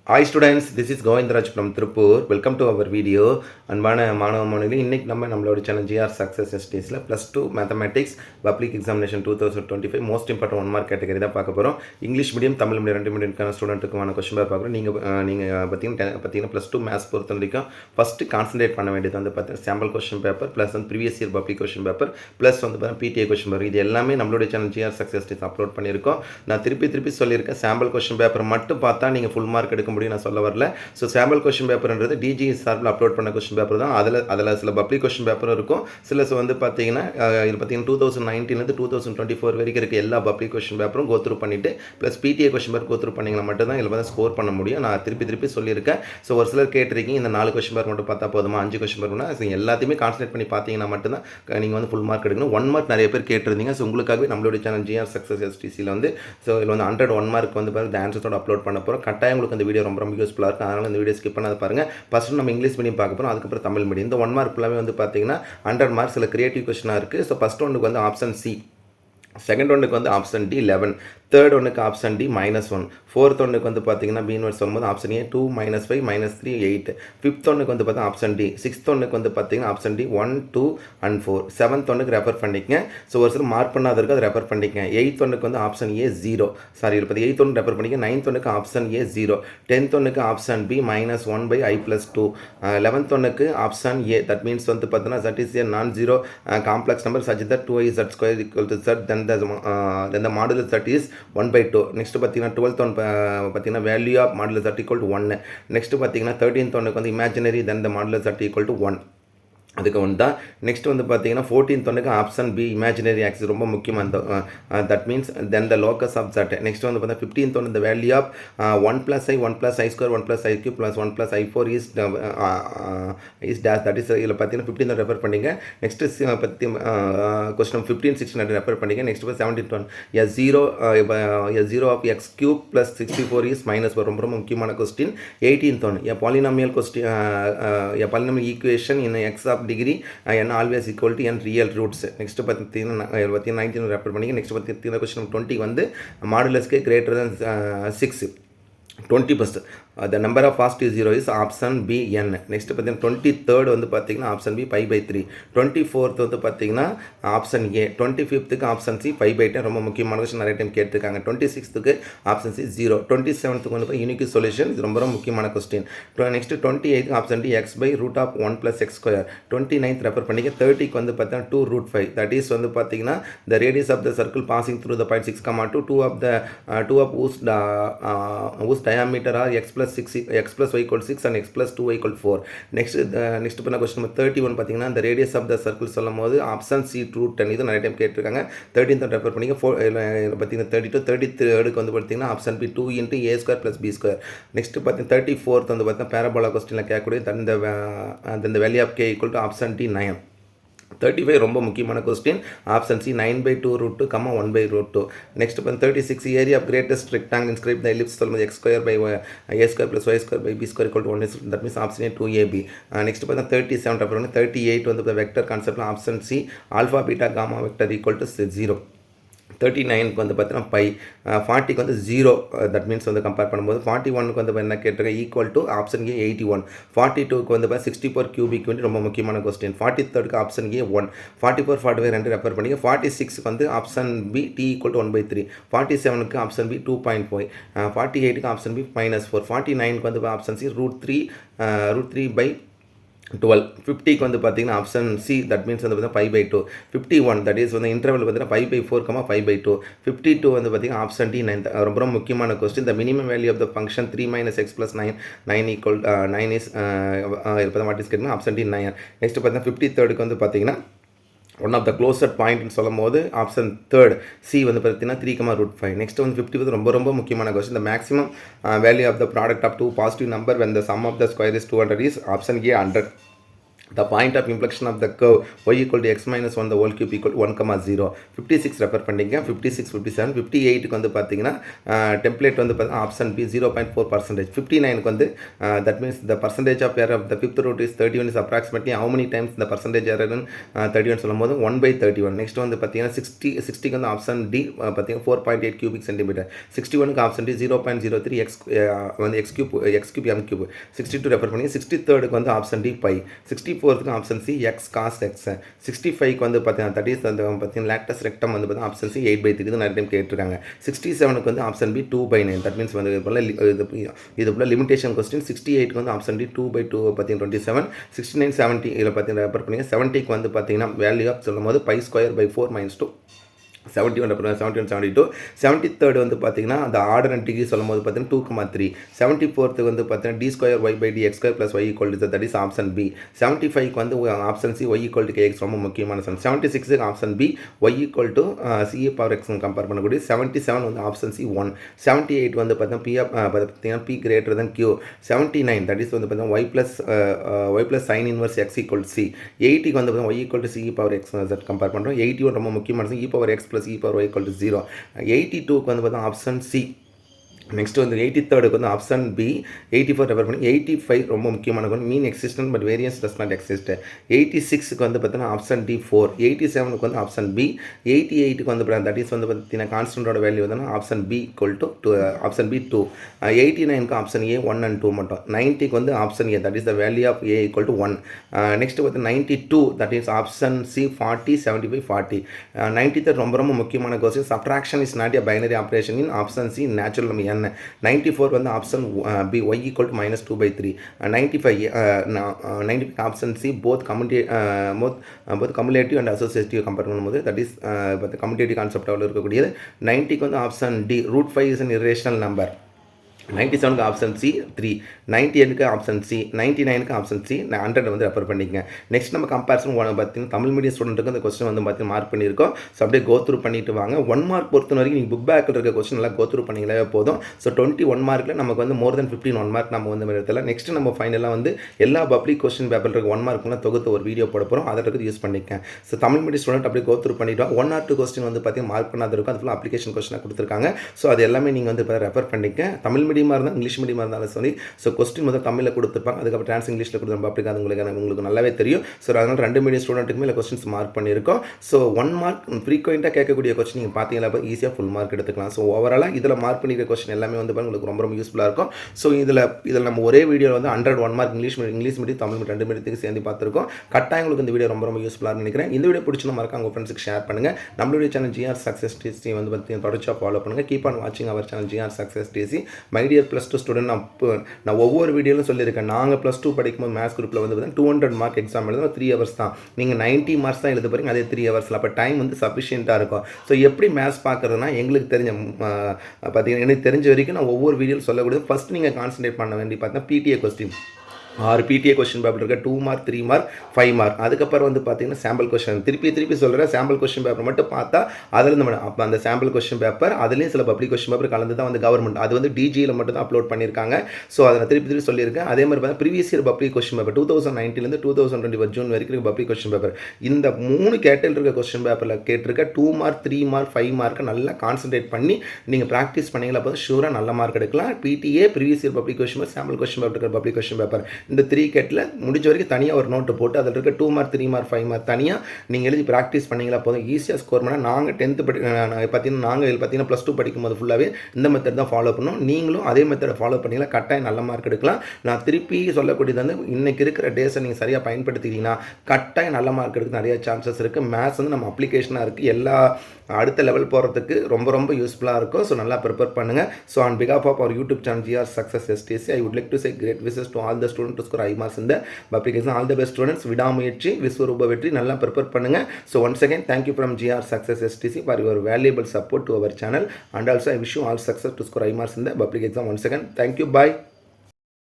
Hi students, this is Govindraj from Tripur. Welcome to our video. அன்பான மாணவ மாணவிகளே, இன்னைக்கு நம்மளோட channel GR Success STSல +2 mathematics public examination 2025 most important 1 mark category தான் பார்க்க போகிறோம். இங்கிலீஷ் மீடியம் தமிழ் மீடியம் ரெண்டு மீடியம்க்கான ஸ்டூடெண்ட்டுக்கான கொஸ்டின் பேப்பர் பார்க்குறோம். நீங்கள் பார்த்தீங்கன்னா +2 மேத்ஸ் பொறுத்த வரைக்கும் ஃபஸ்ட்டு கான்சன்ட்ரேட் பண்ண வேண்டியது வந்து பார்த்தீங்கன்னா சாம்பிள் கொஸ்டின் பேப்பர் ப்ளஸ் வந்து previous year public question paper plus வந்து பார்த்தீங்கன்னா PTA கொஸ்டின் பேப்பர். இது எல்லாமே நம்மளுடைய channel GR Success STS upload பண்ணியிருக்கோம். நான் திருப்பி சொல்லியிருக்கேன், சாம்பிள் கொஸ்டின் பேப்பர் மட்டும் பார்த்தா நீங்கள் ஃபுல் மார்க் எடுக்க முடியும் நான் சொல்ல வரல. ஸோ சாம்பிள் கொஸ்டின் பேப்பர்ன்றது டிஜி சார்பில் அப்லோட் பண்ண கொஸ்டின் பேப்பர் தான். அதில் சில பப்ளிக் கொஸ்டின் பேப்பரும் இருக்கும். சில வந்து பார்த்தீங்கன்னா இது பார்த்தீங்கன்னா 2019 2024 வரைக்கும் இருக்க எல்லா பப்ளிக் கொஸ்டின் பேப்பரும் கோத்ரூ பண்ணிவிட்டு plus PTA question paper go through பண்ணிங்கன்னா மட்டும்தான் இதில் வந்து ஸ்கோர் பண்ண முடியும். நான் திருப்பி சொல்லியிருக்கேன். ஸோ ஒரு சிலர் கேட்டிருக்கீங்க, இந்த 4 கொஸ்டின் பேப்பர் மட்டும் பார்த்தா போதுமா, 5 கொஸ்டின் பேப்பர்னா எல்லாத்தையுமே கான்சன்ட்ரேட் பண்ணி பார்த்தீங்கன்னா மட்டும்தான் நீங்கள் வந்து ஃபுல் மார்க் எடுக்கணும். 1 மார்க் நிறைய பேர் கேட்டிருந்தீங்க. ஸோ உங்களுக்காகவே நம்மளுடைய சேனல் GR Success STCயில் வந்து ஸோ இதில் வந்து 101 மார்க் வந்து பாருங்கள் ஆன்சர்ஸோட அப்லோட் பண்ண போகிறோம். கட்டாயம் உங்களுக்கு அந்த வீடியோ ரொம்ப யூஸ்ஃபுல்லாக இருக்கும். அதனால் இந்த வீடியோ ஸ்கிப் பண்ணாத பாருங்கள். ஃபஸ்ட்டு நம்ம இங்கிலீஷ் மீடியம் பார்க்க போகிறோம், அதுக்கப்புறம் தமிழ் மீடியம். இந்த 1 மார்க் ஃபுல்லாகவே வந்து பார்த்தீங்கன்னா 100 மார்க்ஸ் சில கிரியேட்டிவ் கொஸ்டினாக இருக்குது. ஸோ ஃபஸ்ட் ஒன்றுக்கு வந்து ஆப்ஷன் சி, செகண்ட் ஒன்றுக்கு வந்து ஆப்ஷன் டி 11, தேர்ட் ஒன்றுக்கு ஆப்ஷன் டி -1, ஃபோர்த் ஒன்றுக்கு வந்து பார்த்தீங்கன்னா பீன்வர்ஸ் வரும்போது ஆப்ஷன் ஏ 2 -5 -3 8, ஃபிஃப்த் ஒன்றுக்கு வந்து பார்த்தீங்கன்னா ஆப்ஷன் டி, சிக்ஸ்த் ஒன்றுக்கு வந்து பார்த்தீங்கன்னா ஆப்ஷன் டி 1 2 and 4, செவன்த் ஒன்றுக்கு ரெஃபர் பண்ணிக்கங்க. ஸோ ஒரு சில மார்க் பண்ணாத இருக்குது, அதை ரெஃபர் பண்ணிக்கங்க. எயித் ஒன்றுக்கு வந்து ஆப்ஷன் ஏ 0, சாரி இருப்பது எயித் ஒன்று ரெஃபர் பண்ணிக்க. நைன்த் ஒன்றுக்கு ஆப்ஷன் ஏ 0, டென்த் ஒன்றுக்கு ஆப்ஷன் பி -1/i+2, லெவன்த் ஒன்றுக்கு ஆப்ஷன் ஏ, தட் மீன்ஸ் வந்து பார்த்தீங்கன்னா that is a non-zero complex number such that 2iz² = z, then the modulus z is 1/2. Next பார்த்தீங்கன்னா 12th one பார்த்தீங்கன்னா value of modulus z = 1. Next பார்த்தீங்கன்னா 13th ஒன்றுக்கு வந்து imaginary, then the modulus z = 1. அதுக்கு வந்து தான். நெக்ஸ்ட் வந்து பார்த்தீங்கன்னா 14th ஒன்றுக்கு ஆப்ஷன் பி இமேஜினரி ஆக்சிஸ் ரொம்ப முக்கியம். அந்த that means then the locus of that. Next வந்து பார்த்தீங்கன்னா 15th ஒன்று the value of 1 + i 1 + i² 1 + i³ + 1 + i4 is dash. That is இதில் பார்த்தீங்கன்னா 15th ரெஃபர் பண்ணிங்க. நெக்ஸ்ட் பற்றி கொஸ்டின் 15 16 ரெஃபர் பண்ணிங்க. Next 17th one a0 of x³ + 64 is -4 ரொம்ப முக்கியமான question. 18th one a polynomial question, a polynomial equation in x of degree n always equal to n real roots. Next பார்த்தீங்கன்னா 19 refer பண்ணிங்க. Next பார்த்தீங்கன்னா question 20 வந்து மாடுலஸ்க்கு greater than 6 20%. The number of positive zero is option B n. Next பார்த்தீங்கன்னா 23rd வந்து பார்த்தீங்கன்னா option B 5/3, 24th வந்து பார்த்தீங்கன்னா option A, 25th option C 5/10 ரொம்ப முக்கியமான கொஸ்டின், நிறைய டைம் கேட்டிருக்காங்க. 26th ஆப்ஷன் சி 0, 27th வந்து யூனிக் சொல்யூஷன், இது ரொம்ப முக்கியமான question. Next 28th option D x/√1 + x², 29th refer பண்ணிக்க. 30க்கு வந்து பார்த்தீங்கன்னா 2√5, தட் இஸ் வந்து பார்த்தீங்கன்னா the radius of the circle passing through the point 6, 2 of whose diameter are x + y = 6 and x + 2y = 4. Next பண்ண கொஸ்டின் நம்பர் 31 பார்த்தீங்கன்னா the radius of the circle சொல்லும் போது ஆப்ஷன் சி √10, இது நிறைய டைம் கேட்டிருக்காங்க. 13th refer பண்ணிங்க. பார்த்தீங்கன்னா 32 33க்கு வந்து பார்த்தீங்கன்னா option B 2 × a² + b². Next பார்த்தீங்கன்னா 34th வந்து பார்த்தீங்கன்னா பேரபோலா கொஸ்டினில் கேட்கக்கூடிய the value of k = option D 9. 35 ரொம்ப முக்கியமான question, option C 9/2√2, 1/√2. Next 36 area of greatest rectangle inscribe the ellipse சொல்லும்போது x² / a² + y² / b² = 1, that means option A 2ab. Next 37 refer பண்ணி. 38 வந்து வெக்டர் கான்செப்டில் option C alpha beta gamma vector = 0. 39க்கு வந்து பார்த்தீங்கன்னா by. 40க்கு வந்து 0, தட் மீன்ஸ் வந்து compare பண்ணும்போது. 41க்கு வந்து என்ன கேட்டிருக்கேன் ஈக்குவல் டு ஆப்ஷன் ஏ 81. 42க்கு வந்து 64 கியூபிக் வேண்டி ரொம்ப முக்கியமான கொஸ்டின். 43க்கு option A 1. 44 45 ரெண்டு ரெஃபர் பண்ணிங்க. 46க்கு வந்து ஆப்ஷன் பி t = 1/3. 47க்கு ஆப்ஷன் பி 2.5. 48க்கு ஆப்ஷன் பி -4. 49க்கு வந்து ஆப்ஷன் சி √3/12. 50க்கு வந்து பார்த்தீங்கன்னா ஆப்ஷன் சி, தட் மீன்ஸ் வந்து பார்த்தீங்கன்னா 5/2. 51 தட் இஸ் வந்து இன்டர்வல் பார்த்தீங்கன்னா 5/4, 5/2. 52 வந்து பார்த்தீங்கன்னா ஆப்ஷன் டி 9, ரொம்ப முக்கியமான question. The minimum value of the function 3 - x + 9 = 9 is what is கேட்கணும் ஆப்ஷன் டி 9. நெக்ஸ்ட் பார்த்தீங்கன்னா 53க்கு வந்து பார்த்தீங்கன்னா ஒன் ஆஃப் த க்ளோசட் பாயிண்ட்னு சொல்லும் போது ஆப்ஷன் தேர்ட் சி வந்து பார்த்தீங்கன்னா 3, நெக்ஸ்ட் வந்து 50 வந்து ரொம்ப முக்கியமான question. The maximum value of the product of 2 positive number when the sum of the square is 200 is option A 100. the point of inflection of the curve y equal to x minus 1 the whole cube equal to 1, 0. 56 refer பண்ணிங்க. 56, 57, 58க்கு வந்து பார்த்தீங்கன்னா template வந்து option B 0.4%. 59க்கு வந்து that means the percentage of error of the fifth root is 31 is approximately how many times the percentage error in 31 சொல்லும் போது 1/31. Next வந்து பார்த்தீங்கன்னா 60க்கு வந்து ஆப்ஷன் டி பார்த்தீங்கன்னா 4.8 cubic centimeter. 61க்கு ஆப்ஷன் டி 0.03 வந்து x cube m cube. 62 refer பண்ணி. 63க்கு வந்து ஆப்ஷன் டி பை. 64க்கு option C x cos x. 65க்கு வந்து பார்த்தீங்கன்னா தட் இஸ் அந்த பார்த்தீங்கன்னா லேக்டஸ் ரெக்டம் வந்து பார்த்தீங்கன்னா ஆப்ஷன் சி 8/3 இது நிறைய டைம் கேட்டிருக்காங்க. 67க்கு வந்து ஆப்ஷன் பி 2/9. தட் மீன்ஸ் வந்து இது போல் லிமிடேஷன் கொஸ்டின். 68க்கு வந்து ஆப்ஷன் டி 2/2 பார்த்தீங்கன்னா 27. 69, 70 இதில் பார்த்தீங்கன்னா ரெஃபர் பண்ணிங்க. 70க்கு வந்து பார்த்தீங்கன்னா வேல்யூ ஆஃப் சொல்லும் போது π² by 4 - 2. 71 அப்புறம் 71, 72. 73rd வந்து பார்த்தீங்கன்னா அந்த ஆர்டர் அண்ட் டிகிரி சொல்லும் போது பார்த்தீங்கன்னா 2,3. 74th வந்து பார்த்தீங்கன்னா d² y/dx² + y = that is option B. 75க்கு வந்து ஆப்ஷன் சி y = kx ரொம்ப முக்கியமான சம். 76க்கு option B y = c⁴x compare பண்ணக்கூடிய. 77 வந்து ஆப்ஷன் சி 1. 78 வந்து பார்த்தீங்கன்னா p greater than q. 79 that is வந்து பார்த்தீங்கன்னா y + sin inverse x = c. 80க்கு வந்து பார்த்தீங்கன்னா y = c⁴x கம்பேர் பண்ணுறோம். 81 ரொம்ப முக்கியமான சம் e⁴x + e⁴y = 0. 82க்கு வந்து பார்த்தா ஆப்ஷன் சி. நெக்ஸ்ட் வந்து 83க்கு வந்து ஆப்ஷன் பி. 84 ரெஃபர் பண்ணி. 85 ரொம்ப முக்கியமான mean existent but variance does not exist. 86க்கு வந்து பார்த்தீங்கன்னா ஆப்ஷன் டி 4. 87க்கு வந்து ஆப்ஷன் பி. 88க்கு வந்து தட் இஸ் வந்து பார்த்தீங்கன்னா கான்ஸ்டன்டோட வேல்யூ வந்து ஆப்ஷன் பி ஆப்ஷன் பி 2. 89க்கு ஆப்ஷன் ஏ 1 and 2 மட்டும். 90க்கு வந்து option A that is the value of A = 1. Next வந்து 92 தட் இஸ் ஆப்ஷன் சி 40, 75, 40. 93 ரொம்ப முக்கியமான question. Subtraction is not a binary operation in option C natural number. 94 வந்து option B y = -2/3. 95 option C both cumulative and associative compare பண்ணும்போது that is commutative கான்செப்டாவில் இருக்கக்கூடியது. 90க்கு வந்து option D √5 is an irrational number. 97க்கு option C 3. 98க்கு option C. 99க்கு option C. 100 வந்து ரெஃபர் பண்ணிக்கங்க. நெக்ஸ்ட் நம்ம கம்பேரிசன் பார்த்தீங்கன்னா தமிழ் மீடியம் ஸ்டூடெண்ட்டுக்கு அந்த கொஸ்டின் வந்து பார்த்தீங்கன்னா மார்க் பண்ணியிருக்கோம். ஸோ அப்படியே கோத்ரூ பண்ணிட்டு வாங்க. 1 மார்க் பொறுத்த வரைக்கும் நீங்கள் புக் பேக்கில் இருக்க கொஸ்டின் நல்லா கோத்ரூ பண்ணிங்களே போதும். ஸோ 21 மார்க்கில் நமக்கு வந்து மோர் தென் 15 1 மார்க் நம்ம வந்து இடத்துல. நெக்ஸ்ட் நம்ம ஃபைனலாக வந்து எல்லா பப்ளிக் கொஸ்டின் பேப்பரில் இருக்க 1 மார்க்குலாம் தொகுத்து ஒரு வீடியோ போட போகிறோம். அதை இருக்குது யூஸ் பண்ணிக்கேன். ஸோ தமிழ் மீடியம் ஸ்டூடெண்ட் அப்படியே கோத்ரூ பண்ணிவிட்டு 1 or 2 கொஸ்டின் வந்து பார்த்தீங்கன்னா மார்க் பண்ணாத இருக்கும். அது ஃபுல்லாக அப்ளிகேஷன் கொஸ்டினாக கொடுத்துருக்காங்க. ஸோ அது எல்லாமே நீங்கள் வந்து இப்போ ரெஃபர் பண்ணிக்க. தமிழ் மீடியமாக இருந்தால் இங்கிலீஷ் மீடியமாக இருந்தாலும் சொல்லி ஸோ கொஸ்டின் முதல் தமிழில் கொடுத்துருப்பாங்க. அதுக்கப்புறம் ட்ரான்ஸ் இங்கிலீஷில் கொடுத்துருப்போம். அப்படி உங்களுக்கு நல்லாவே தெரியும். ஸோ அதனால் 2 மீடியம் ஸ்டூடெண்ட்டுக்குமே இல்லை கொஸ்டின்ஸ் மார்க் பண்ணியிருக்கோம். ஸோ 1 மார்க் ஃப்ரீக்வெண்ட்டாக கேட்கக்கூடிய கொஸ்டின் நீங்கள் பார்த்தீங்கன்னா ஈஸியாக ஃபுல் மார்க் எடுத்துக்கலாம். ஸோ ஓவராலாக இதில் மார்க் பண்ணிக்கிற கொஸ்டின் எல்லாமே வந்து உங்களுக்கு ரொம்ப யூஸ்ஃபுல்லாக இருக்கும். ஸோ இதில் நம்ம ஒரே வீடியோவில் வந்து 101 mark English medium Tamil medium 2 மீடியத்துக்கு சேர்ந்து பார்த்துருக்கோம். கட்டாயம் உங்களுக்கு இந்த வீடியோ ரொம்ப யூஸ்ஃபுல்லாக நினைக்கிறேன். இந்த வீடியோ பிடிச்சிருந்தா மறக்காம உங்கள் ஃப்ரெண்ட்ஸுக்கு ஷேர் பண்ணுங்கள். நம்மளுடைய சேனல் GR Success TC வந்து பார்த்தீங்கன்னா தொடர்ச்சியாக ஃபாலோ பண்ணுங்கள். கீப் ஆன் வாட்சிங் our channel GR Success TC. My dear +2 student, நான் ஒவ்வொரு வீடியோவிலும் சொல்லியிருக்கேன். நாங்கள் +2 படிக்கும்போது மேத்ஸ் குரூப்பில் வந்து பார்த்தீங்கன்னா 200 மார்க் எக்ஸாம் எழுதுனா 3 hours தான். நீங்கள் 90 மார்க்ஸ் தான் எழுத போகிறீங்க. அதே 3 hours. அப்போ டைம் வந்து சஃபிஷியண்ட்டாக இருக்கும். ஸோ எப்படி மேத்ஸ் பார்க்குறதுனா எங்களுக்கு பார்த்தீங்கன்னா எனக்கு தெரிஞ்ச வரைக்கும் நான் ஒவ்வொரு வீடியோவில் சொல்லக்கூடியது ஃபஸ்ட் நீங்கள் கான்சன்ட்ரேட் பண்ண வேண்டி பார்த்தீங்கன்னா PTA question 6 PTA question paper இருக்க 2 மார்க் 3 மார்க் 5 மார்க். அதுக்கப்புறம் வந்து பார்த்தீங்கன்னா சாம்பிள் கொஸ்டின் திருப்பி சொல்கிறேன். சாம்பிள் கொஸ்டின் பேப்பர் மட்டும் பார்த்தா அதில் அப்போ அந்த சாம்பிள் கொஸ்டின் பேப்பர் அதுலேயும் சில பப்ளிக் கொஸ்டின் பேப்பர் கலந்து தான் வந்து கவர்மெண்ட் அது வந்து DGயில் மட்டும் தான் அப்லோட் பண்ணியிருக்காங்க. ஸோ அதை நான் திருப்பி சொல்லியிருக்கேன். அதே மாதிரி பார்த்தா previous year public question paper 2019 2021 June வரைக்கும் பப்ளிக் கொஸ்டின் பேப்பர் இந்த 3 கேட்டல் இருக்க கொஸ்டின் பேப்பரில் கேட்டிருக்க 2 மார்க் 3 மார்க் 5 மார்க்கை நல்லா கான்சன்ட்ரேட் பண்ணி நீங்கள் ப்ராக்டிஸ் பண்ணிங்களா போது ஷூராக நல்ல மார்க் எடுக்கலாம். PTA previous year public question paper sample question paper இருக்கிற பப்ளிக் கொஸ்டின் பேப்பர் இந்த 3 கேட்டில் முடிஞ்ச வரைக்கும் தனியாக ஒரு நோட்டு போட்டு அதில் இருக்க 2 மார்க் 3 மார்க் 5 மார்க் தனியாக நீங்கள் எழுதி ப்ராக்டிஸ் பண்ணிங்களா போதும் ஈஸியாக ஸ்கோர் பண்ணால். நாங்கள் 10th பார்த்தீங்கன்னா +2 படிக்கும்போது ஃபுல்லாகவே இந்த மெத்தட் தான் ஃபாலோ பண்ணோம். நீங்களும் அதே மெத்தடை ஃபாலோ பண்ணிங்களா கட்டாயம் நல்ல மார்க் எடுக்கலாம். நான் திருப்பி சொல்லக்கூடியது வந்து இன்றைக்கி இருக்கிற டேஸை நீங்கள் சரியாக பயன்படுத்திக்கிட்டீங்கன்னா கட்டாயம் நல்ல மார்க் எடுக்க நிறைய சான்சஸ் இருக்குது. மேத்ஸ் வந்து நம்ம அப்ளிகேஷனாக இருக்குது. எல்லா அடுத்த லெவல் போகிறதுக்கு ரொம்ப யூஸ்ஃபுல்லாக இருக்கும். ஸோ நல்லா ப்ரிப்பேர் பண்ணுங்கள். ஸோ ஆன் பிகாஃப் of our YouTube channel GR Success STC I would like to say great wishes to all the students to score high marks in the public exam. All the best students. விடாமுயற்சி விஸ்வரூப வெற்றி நல்லா prepare பண்ணுங்கள். So once again thank you from GR Success STC for your valuable support to our channel and also I wish you all success to score high marks in the public exam. Once again thank you. Bye.